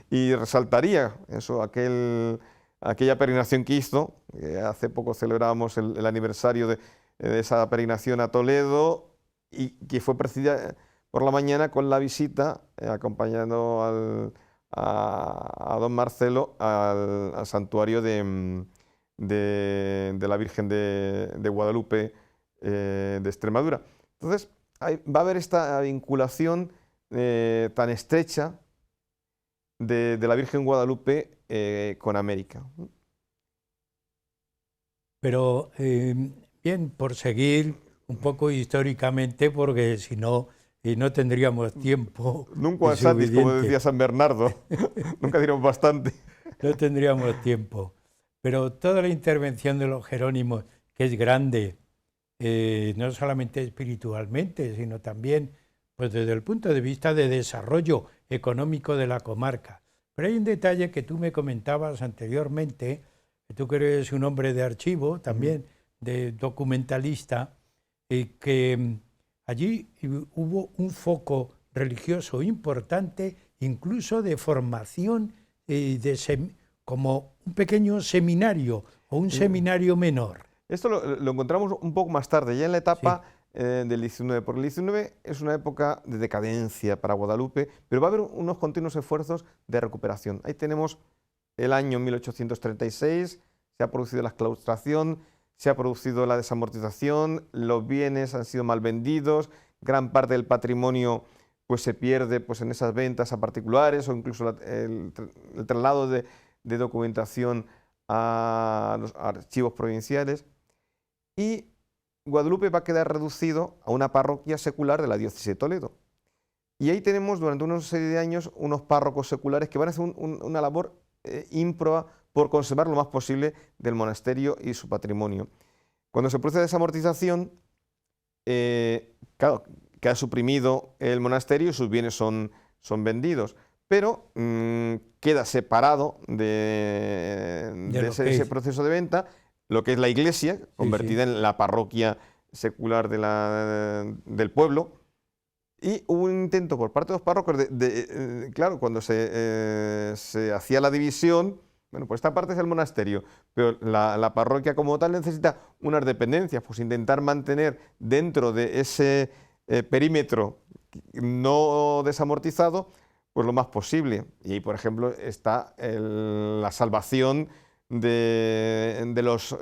y resaltaría eso, aquella peregrinación que hizo. Hace poco celebrábamos el aniversario de esa peregrinación a Toledo y que fue precedida por la mañana con la visita, acompañando a don Marcelo al santuario de la Virgen de Guadalupe de Extremadura. Entonces, va a haber esta vinculación tan estrecha de la Virgen Guadalupe con América. Pero, bien, por seguir un poco históricamente, porque si no, no tendríamos tiempo. Nunca santis, como decía San Bernardo. Nunca diremos bastante. No tendríamos tiempo. Pero toda la intervención de los jerónimos, que es grande, no solamente espiritualmente, sino también pues, desde el punto de vista de desarrollo económico de la comarca. Pero hay un detalle que tú me comentabas anteriormente, que tú que eres un hombre de archivo, también de documentalista, que allí hubo un foco religioso importante, incluso de formación, como un pequeño seminario o un seminario menor. Esto lo encontramos un poco más tarde, ya en la etapa del 19, porque el 19 es una época de decadencia para Guadalupe, pero va a haber unos continuos esfuerzos de recuperación. Ahí tenemos el año 1836, se ha producido la exclaustración, se ha producido la desamortización, los bienes han sido mal vendidos, gran parte del patrimonio pues se pierde pues, en esas ventas a particulares o incluso el traslado de documentación a los archivos provinciales. Y Guadalupe va a quedar reducido a una parroquia secular de la diócesis de Toledo. Y ahí tenemos durante una serie de años unos párrocos seculares que van a hacer una labor ímproba por conservar lo más posible del monasterio y su patrimonio. Cuando se produce desamortización, claro, queda suprimido el monasterio y sus bienes son vendidos, pero queda separado de ese proceso de venta lo que es la iglesia, convertida en la parroquia secular del pueblo. Y hubo un intento por parte de los párrocos claro, cuando se hacía la división, bueno, pues esta parte es el monasterio, pero la parroquia como tal necesita unas dependencias, pues intentar mantener dentro de ese perímetro no desamortizado, pues lo más posible. Y ahí, por ejemplo, está la salvación de los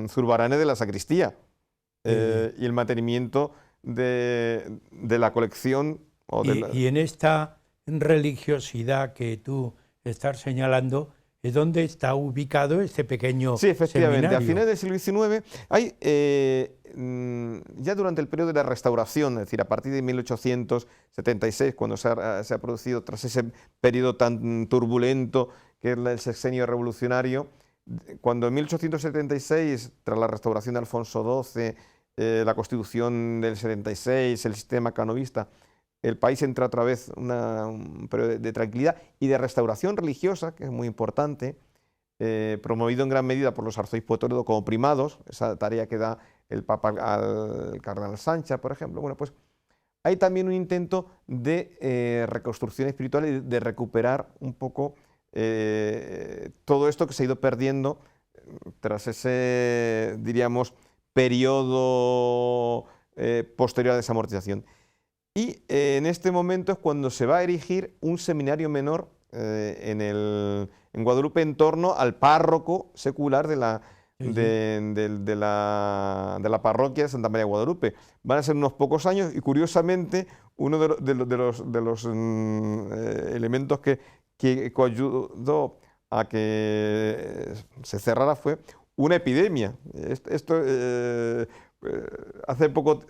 zurbaranes de la sacristía y el mantenimiento de la colección. Y en esta religiosidad que tú estás señalando, ¿es donde está ubicado este pequeño Sí, efectivamente. seminario? A finales del siglo XIX hay, ya durante el periodo de la Restauración, es decir, a partir de 1876, cuando se ha producido tras ese periodo tan turbulento que es el sexenio revolucionario, cuando en 1876, tras la restauración de Alfonso XII, la Constitución del 76, el sistema canovista, el país entra otra vez un periodo de tranquilidad y de restauración religiosa, que es muy importante, promovido en gran medida por los arzobispos de Toledo como primados, esa tarea que da el Papa al cardenal Sancha, por ejemplo. Bueno, pues hay también un intento de reconstrucción espiritual y de recuperar un poco todo esto que se ha ido perdiendo tras ese, diríamos, periodo posterior a la desamortización. Y en este momento es cuando se va a erigir un seminario menor en Guadalupe en torno al párroco secular de la parroquia de Santa María de Guadalupe. Van a ser unos pocos años y curiosamente uno de los elementos que coayudó a que se cerrara fue una epidemia. Hace poco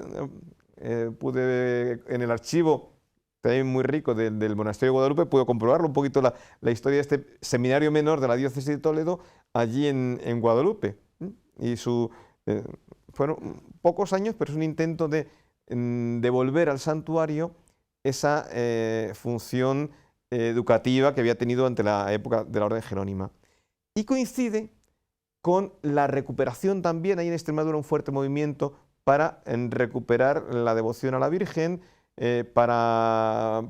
pude en el archivo también muy rico del monasterio de Guadalupe, puedo comprobarlo un poquito la historia de este seminario menor de la diócesis de Toledo allí en Guadalupe. Y fueron pocos años, pero es un intento de devolver al santuario esa función educativa que había tenido ante la época de la Orden Jerónima. Y coincide con la recuperación también, hay en Extremadura un fuerte movimiento para recuperar la devoción a la Virgen, para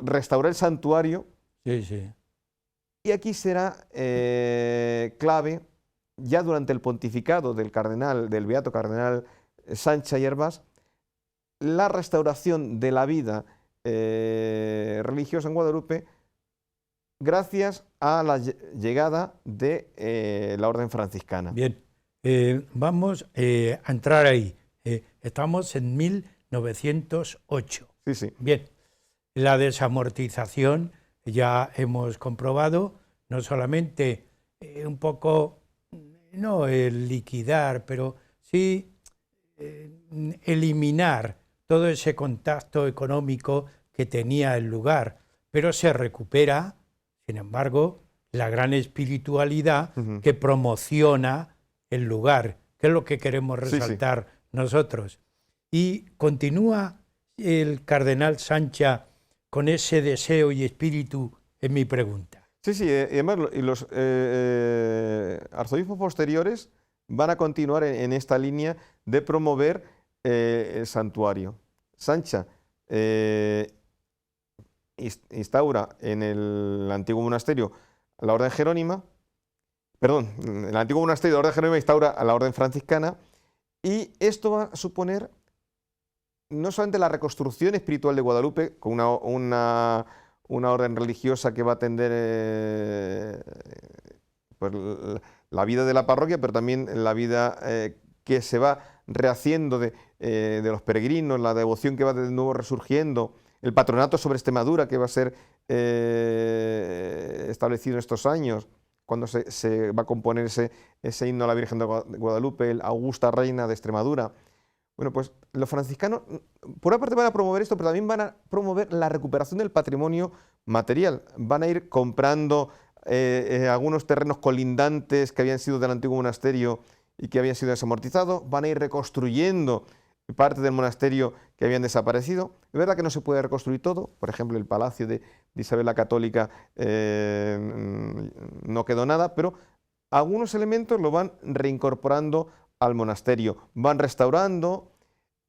restaurar el santuario. Sí, sí. Y aquí será clave, ya durante el pontificado del beato cardenal Sancha y Hervás, la restauración de la vida religiosa en Guadalupe gracias a la llegada de la orden franciscana. Bien, vamos a entrar ahí. Estamos en 1908. Sí, sí. Bien, la desamortización ya hemos comprobado, no solamente un poco, no el liquidar, pero sí eliminar todo ese contacto económico que tenía el lugar, pero se recupera, sin embargo, la gran espiritualidad que promociona el lugar, que es lo que queremos resaltar nosotros. Y continúa el cardenal Sancha con ese deseo y espíritu en mi pregunta. Sí, sí, y además los arzobispos posteriores van a continuar en esta línea de promover el santuario. Sancha instaura en el antiguo monasterio la orden jerónima, perdón, en el antiguo monasterio la orden jerónima instaura a la orden franciscana, y esto va a suponer no solamente la reconstrucción espiritual de Guadalupe, con una orden religiosa que va a atender pues, la vida de la parroquia, pero también la vida que se va rehaciendo de los peregrinos, la devoción que va de nuevo resurgiendo el patronato sobre Extremadura, que va a ser establecido en estos años, cuando se va a componer ese himno a la Virgen de Guadalupe, el Augusta Reina de Extremadura. Bueno, pues los franciscanos, por una parte van a promover esto, pero también van a promover la recuperación del patrimonio material. Van a ir comprando algunos terrenos colindantes que habían sido del antiguo monasterio y que habían sido desamortizados, van a ir reconstruyendo parte del monasterio que habían desaparecido. Es verdad que no se puede reconstruir todo, por ejemplo, el palacio de Isabel la Católica no quedó nada, pero algunos elementos lo van reincorporando al monasterio, van restaurando,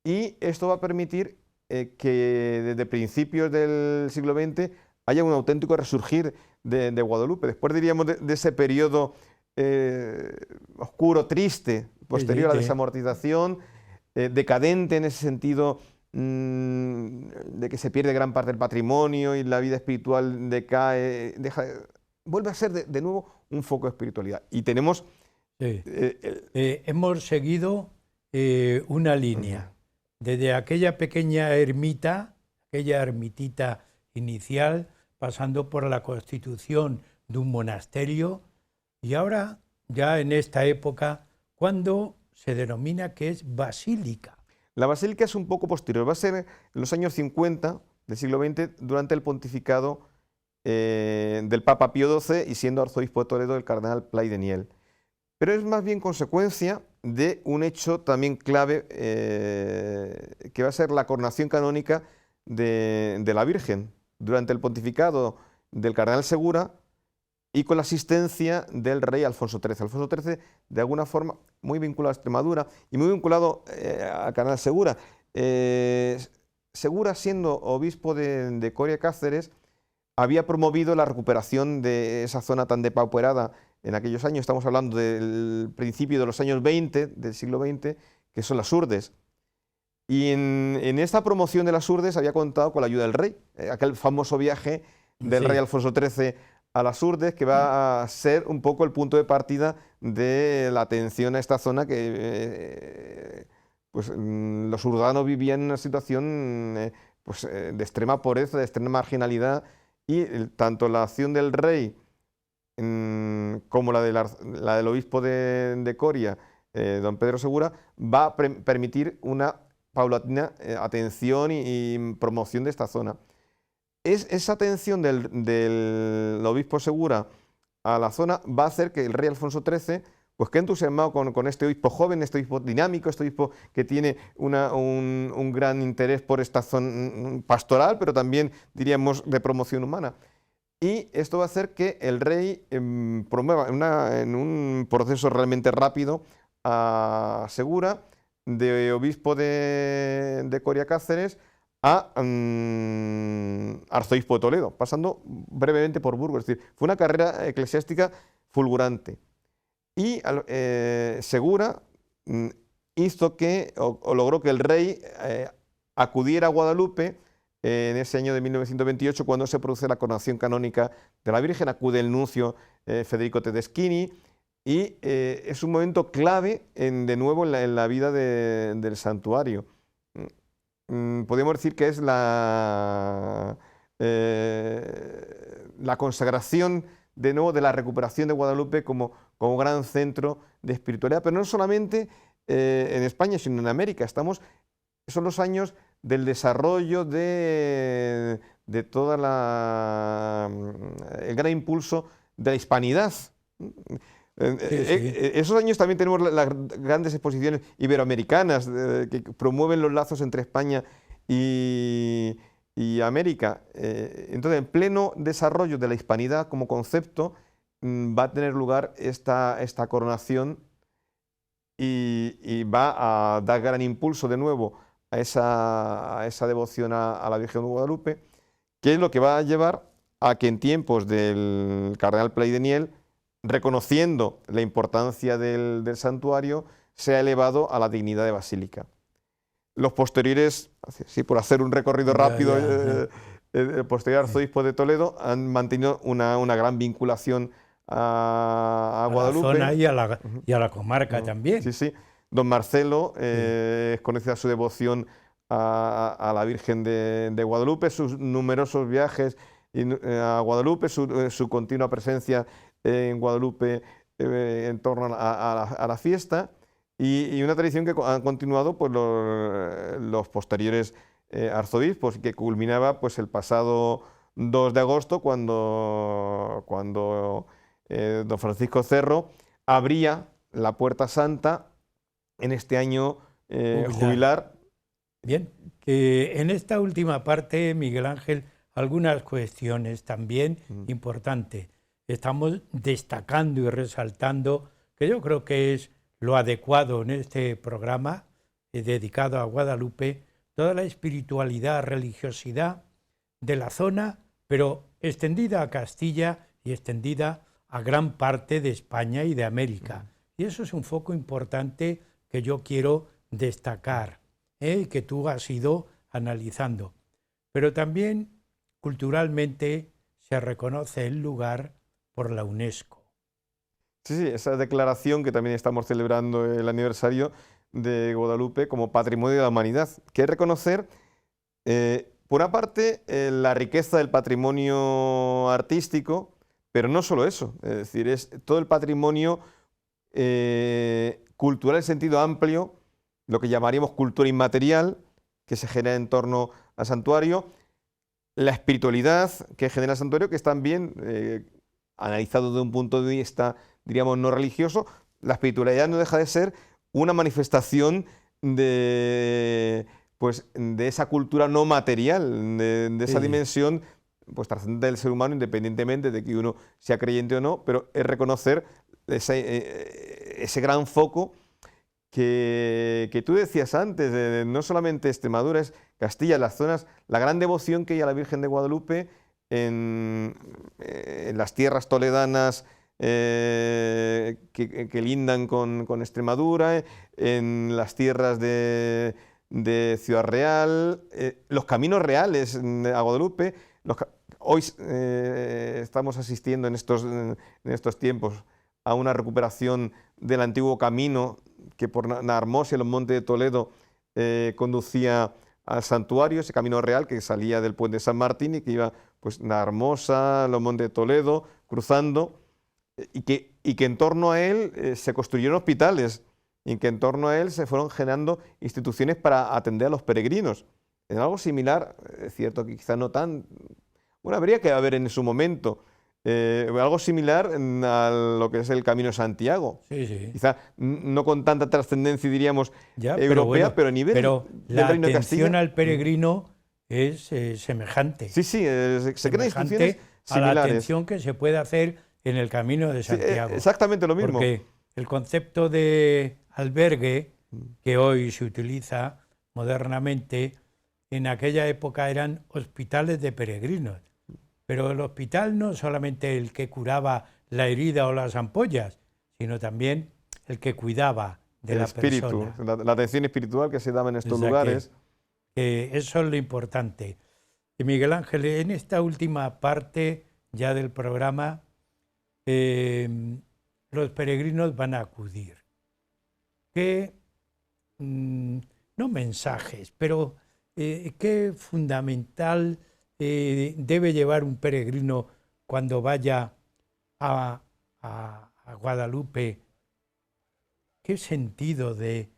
y esto va a permitir que desde principios del siglo XX haya un auténtico resurgir de Guadalupe. Después, diríamos, de ese periodo oscuro, triste, posterior a la desamortización, decadente en ese sentido, de que se pierde gran parte del patrimonio y la vida espiritual decae, vuelve a ser de nuevo un foco de espiritualidad. Y tenemos... Sí. Hemos seguido una línea, desde aquella pequeña ermita, aquella ermitita inicial, pasando por la constitución de un monasterio, y ahora, ya en esta época, cuando se denomina que es basílica. La basílica es un poco posterior, va a ser en los años 50 del siglo XX, durante el pontificado del Papa Pío XII y siendo arzobispo de Toledo el cardenal Pla y Daniel. Pero es más bien consecuencia de un hecho también clave, que va a ser la coronación canónica de la Virgen durante el pontificado del cardenal Segura y con la asistencia del rey Alfonso XIII. Alfonso XIII, de alguna forma, muy vinculado a Extremadura y muy vinculado al cardenal Segura. Segura, siendo obispo de Coria Cáceres, había promovido la recuperación de esa zona tan depauperada en aquellos años. Estamos hablando del principio de los años 20, del siglo XX, que son las Urdes. Y en esta promoción de las Urdes había contado con la ayuda del rey, aquel famoso viaje del rey Alfonso XIII a las Urdes, que va a ser un poco el punto de partida de la atención a esta zona que los urdanos vivían en una situación de extrema pobreza, de extrema marginalidad, y tanto la acción del rey como la del obispo de Coria, don Pedro Segura, va a permitir una paulatina atención y promoción de esta zona. Esa atención del obispo Segura a la zona va a hacer que el rey Alfonso XIII, pues quede entusiasmado con este obispo joven, este obispo dinámico, este obispo que tiene un gran interés por esta zona pastoral, pero también, diríamos, de promoción humana. Y esto va a hacer que el rey promueva en un proceso realmente rápido a Segura, de obispo de Coria Cáceres, a arzobispo de Toledo, pasando brevemente por Burgos. Es decir, fue una carrera eclesiástica fulgurante. Y Segura hizo que, o logró que el rey acudiera a Guadalupe en ese año de 1928, cuando se produce la coronación canónica de la Virgen. Acude el nuncio Federico Tedeschini, y es un momento clave de nuevo en la vida del santuario. Podríamos decir que es la consagración de nuevo de la recuperación de Guadalupe como gran centro de espiritualidad, pero no solamente en España, sino en América. Son los años del desarrollo de toda el gran impulso de la hispanidad. Esos años también tenemos las grandes exposiciones iberoamericanas que promueven los lazos entre España y América. Entonces, en pleno desarrollo de la hispanidad como concepto, va a tener lugar esta coronación y va a dar gran impulso de nuevo a esa devoción a la Virgen de Guadalupe, que es lo que va a llevar a que en tiempos del cardenal Pla y Daniel, reconociendo la importancia del santuario, sea elevado a la dignidad de basílica. Los posteriores, sí, por hacer un recorrido rápido, el posterior arzobispo de Toledo han mantenido una gran vinculación a Guadalupe. A la zona y a la comarca también. Sí, sí. Don Marcelo es conocida su devoción a la Virgen de Guadalupe, sus numerosos viajes a Guadalupe, su continua presencia en Guadalupe en torno a la fiesta, y una tradición que han continuado pues, los posteriores arzobispos, que culminaba pues, el pasado 2 de agosto cuando don Francisco Cerro abría la Puerta Santa en este año jubilar. Bien, que en esta última parte, Miguel Ángel, algunas cuestiones también importantes. Estamos destacando y resaltando, que yo creo que es lo adecuado en este programa dedicado a Guadalupe, toda la espiritualidad, religiosidad de la zona, pero extendida a Castilla y extendida a gran parte de España y de América. Y eso es un foco importante que yo quiero destacar, y que tú has ido analizando. Pero también culturalmente se reconoce el lugar por la UNESCO. Sí, esa declaración que también estamos celebrando el aniversario de Guadalupe como Patrimonio de la Humanidad, que es reconocer, por una parte, la riqueza del patrimonio artístico, pero no solo eso, es decir, es todo el patrimonio cultural en sentido amplio, lo que llamaríamos cultura inmaterial, que se genera en torno al santuario, la espiritualidad que genera el santuario, que es también analizado desde un punto de vista, diríamos, no religioso. La espiritualidad no deja de ser una manifestación de esa cultura no material, de esa dimensión pues, trascendente del ser humano, independientemente de que uno sea creyente o no, pero es reconocer ese gran foco que tú decías antes, no solamente Extremadura, es Castilla, las zonas, la gran devoción que hay a la Virgen de Guadalupe en las tierras toledanas que lindan con Extremadura, en las tierras de Ciudad Real, los caminos reales a Guadalupe. Hoy estamos asistiendo en estos tiempos a una recuperación del antiguo camino que por Naarmos y los montes de Toledo conducía al santuario, ese camino real que salía del puente de San Martín y que iba pues Naarmosa, los montes de Toledo, cruzando, y que en torno a él se construyeron hospitales, y que en torno a él se fueron generando instituciones para atender a los peregrinos. En algo similar, es cierto que quizá no tan... Bueno, habría que haber en su momento algo similar a lo que es el Camino de Santiago. Sí, sí. Quizá no con tanta trascendencia, diríamos, ya, europea, pero a nivel del Reino de Castilla. La atención al peregrino es semejante. Sí, sí, se crean instituciones a similares. La atención que se puede hacer en el Camino de Santiago. Sí, exactamente lo mismo. Porque el concepto de albergue que hoy se utiliza modernamente, en aquella época eran hospitales de peregrinos. Pero el hospital no solamente el que curaba la herida o las ampollas, sino también el que cuidaba de la persona. La atención espiritual que se daba en estos lugares. Que eso es lo importante. Y Miguel Ángel, en esta última parte ya del programa, los peregrinos van a acudir. ¿Qué, no mensajes, pero qué fundamental debe llevar un peregrino cuando vaya a Guadalupe? ¿Qué sentido de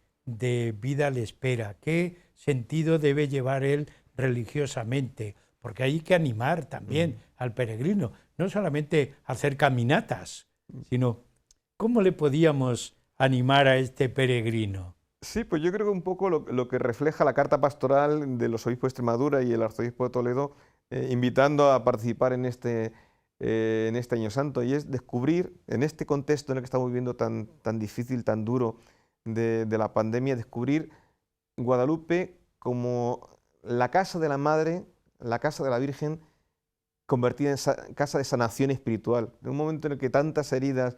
vida le espera? ¿Qué sentido debe llevar él religiosamente? Porque hay que animar también al peregrino, no solamente hacer caminatas, sino ¿cómo le podíamos animar a este peregrino? Sí, pues yo creo que un poco lo que refleja la carta pastoral de los obispos de Extremadura y el arzobispo de Toledo, invitando a participar en este Año Santo, y es descubrir, en este contexto en el que estamos viviendo tan difícil, tan duro de la pandemia, descubrir Guadalupe como la casa de la Madre, la casa de la Virgen, convertida en casa de sanación espiritual. En un momento en el que tantas heridas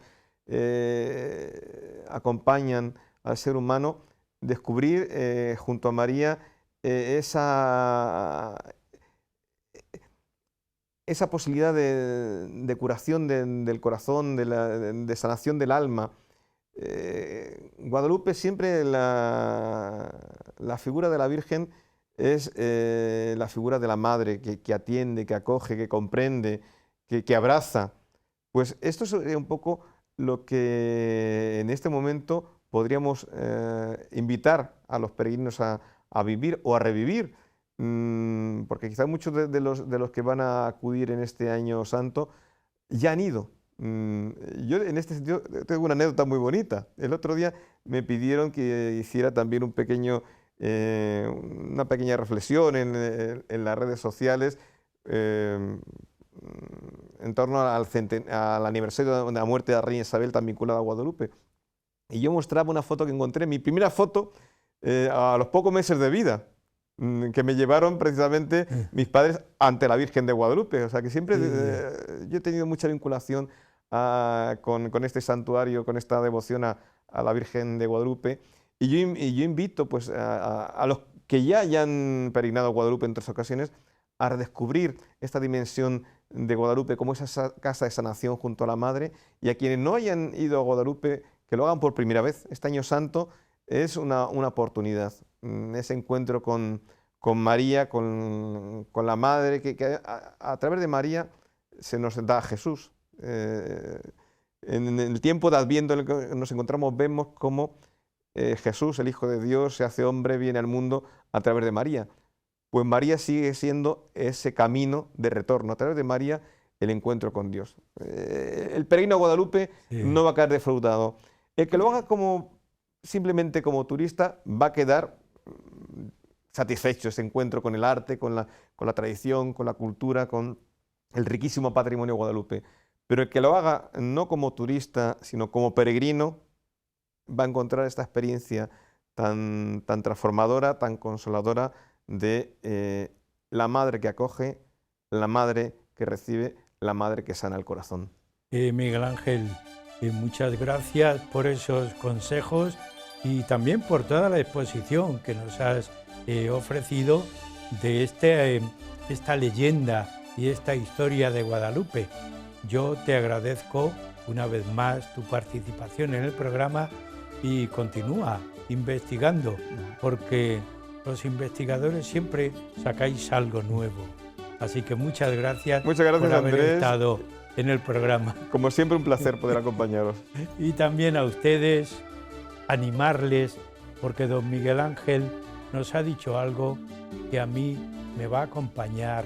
acompañan al ser humano, descubrir junto a María esa posibilidad de curación del corazón, de sanación del alma. Guadalupe siempre la figura de la Virgen es la figura de la madre que atiende, que acoge, que comprende, que abraza. Pues esto es un poco lo que en este momento podríamos invitar a los peregrinos a vivir o a revivir, porque quizás muchos de los que van a acudir en este año santo ya han ido. Yo en este sentido tengo una anécdota muy bonita. El otro día me pidieron que hiciera también una pequeña reflexión en las redes sociales en torno al aniversario de la muerte de la reina Isabel, tan vinculada a Guadalupe. Y yo mostraba una foto que encontré, mi primera foto a los pocos meses de vida, que me llevaron precisamente mis padres ante la Virgen de Guadalupe. O sea que siempre yo he tenido mucha vinculación con este santuario, con esta devoción a la Virgen de Guadalupe. Y yo invito pues, a los que ya hayan peregrinado a Guadalupe en 3 ocasiones a redescubrir esta dimensión de Guadalupe como esa casa de sanación junto a la Madre, y a quienes no hayan ido a Guadalupe, que lo hagan por primera vez. Este año santo es una oportunidad, ese encuentro con María, con la Madre, que a través de María se nos da a Jesús. En el tiempo de Adviento en el que nos encontramos vemos cómo Jesús, el Hijo de Dios, se hace hombre, viene al mundo a través de María. Pues María sigue siendo ese camino de retorno, a través de María el encuentro con Dios. El peregrino a Guadalupe no va a quedar defraudado. El que lo haga simplemente como turista va a quedar satisfecho, ese encuentro con el arte, con la tradición, con la cultura, con el riquísimo patrimonio de Guadalupe. Pero el que lo haga no como turista, sino como peregrino, va a encontrar esta experiencia tan transformadora, tan consoladora de la madre que acoge, la madre que recibe, la madre que sana el corazón. Miguel Ángel, muchas gracias por esos consejos y también por toda la exposición que nos has ofrecido de esta leyenda y esta historia de Guadalupe. Yo te agradezco una vez más tu participación en el programa y continúa investigando, porque los investigadores siempre sacáis algo nuevo. Así que muchas gracias por haber Andrés, estado en el programa. Como siempre, un placer poder acompañaros. Y también a ustedes, animarles, porque don Miguel Ángel nos ha dicho algo que a mí me va a acompañar,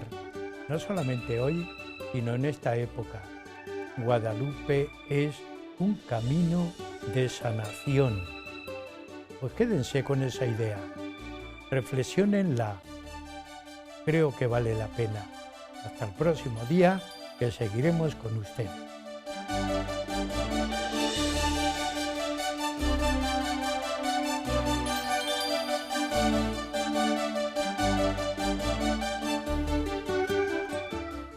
no solamente hoy, sino en esta época. Guadalupe es un camino de sanación. Pues quédense con esa idea, reflexiónenla, creo que vale la pena. Hasta el próximo día, que seguiremos con ustedes.